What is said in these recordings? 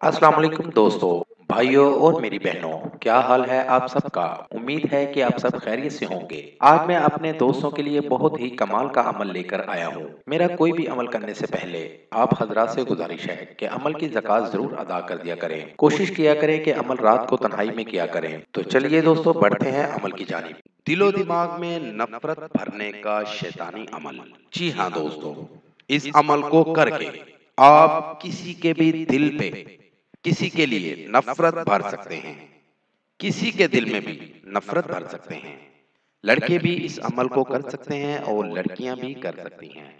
अस्सलाम वालेकुम दोस्तों, भाइयों और मेरी बहनों, क्या हाल है आप सबका? उम्मीद है कि आप सब खैरियत से होंगे। आज मैं अपने दोस्तों के लिए बहुत ही कमाल का अमल लेकर आया हूँ। मेरा कोई भी अमल करने से पहले आप हजरात से गुजारिश है कि अमल की ज़कात ज़रूर अदा कर दिया करें। कोशिश किया करें कि अमल रात को तन्हाई में किया करें। तो चलिए दोस्तों, बढ़ते हैं अमल की जानिब। दिलो दिमाग में नफरत भरने का शैतानी अमल। जी हाँ दोस्तों, इस अमल को करके आप किसी के भी दिल पे किसी के लिए नफरत भर सकते हैं। किसी के दिल में भी नफरत भर सकते हैं। लड़के भी इस अमल को कर सकते हैं और लड़कियां भी कर सकती हैं।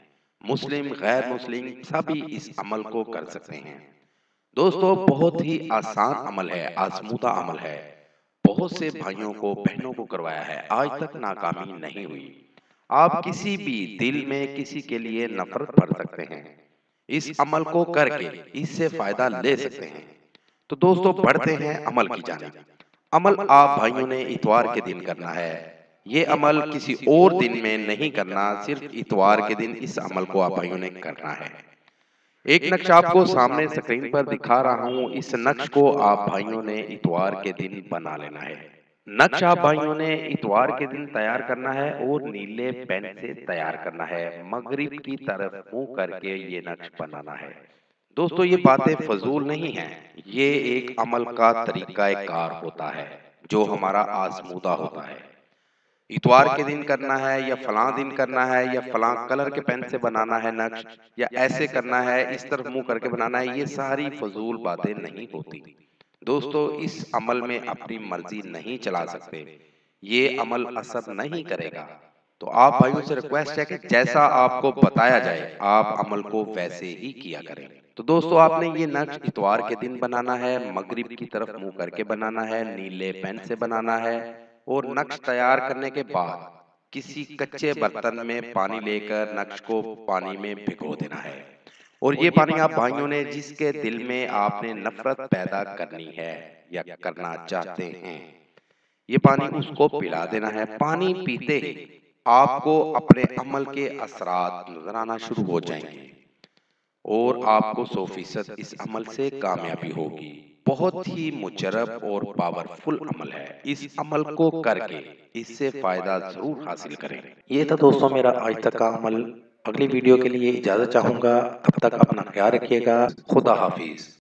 मुस्लिम गैर मुस्लिम सभी इस अमल को कर सकते हैं। दोस्तों, बहुत ही आसान अमल है, आजमूदा अमल है। बहुत से भाइयों को बहनों को करवाया है, आज तक नाकामी नहीं हुई। आप किसी भी दिल में किसी के लिए नफरत भर सकते हैं। इस अमल को करके इससे फायदा ले सकते हैं। तो दोस्तों, बढ़ते हैं अमल की जानिब। अमल आप भाइयों ने इतवार के दिन करना है। ये अमल किसी और दिन में नहीं करना, सिर्फ इतवार के दिन इस अमल को आप भाइयों ने करना है। एक नक्श आपको सामने स्क्रीन पर दिखा रहा हूँ। इस नक्श को आप भाइयों ने इतवार के दिन बना लेना है। नक्श आप भाइयों ने इतवार के दिन तैयार करना है और नीले पेन से तैयार करना है। मगरिब की तरफ मुंह करके ये नक्श बनाना है। दोस्तों, ये बातें फजूल नहीं हैं। ये एक अमल का तरीका कार होता है जो हमारा आजमूदा होता है। इतवार के दिन करना है या फलां दिन करना है या फलां कलर के पेन से बनाना है नक्श, या ऐसे करना है, इस तरफ मुंह करके बनाना है, ये सारी फजूल बातें नहीं होती। दोस्तों, इस अमल में अपनी मर्जी नहीं चला सकते। ये अमल असर नहीं करेगा। तो आप भाइयों से रिक्वेस्ट है कि जैसा आपको बताया जाए आप अमल को वैसे ही किया करें। तो दोस्तों, आपने ये नक्श इतवार के दिन बनाना है, मगरिब की तरफ मुंह करके बनाना है, नीले पेन से बनाना है। और नक्श तैयार करने के बाद किसी कच्चे बर्तन में पानी लेकर नक्श को पानी में भिगो देना है। और ये पानी आप भाइयों ने जिसके दिल में आपने नफरत पैदा करनी है या करना चाहते हैं, ये पानी उसको पिला देना है। पानी पीते ही आपको अपने अमल के असरात नजर आना शुरू हो जाएंगे और आपको 100% इस अमल से कामयाबी होगी। बहुत ही मुजरब और पावरफुल अमल है। इस अमल को करके इससे फायदा जरूर हासिल करें। ये था दोस्तों मेरा आज तक का अमल। अगली वीडियो के लिए इजाजत चाहूंगा। तब तक अपना ख्याल रखिएगा। खुदा हाफिज।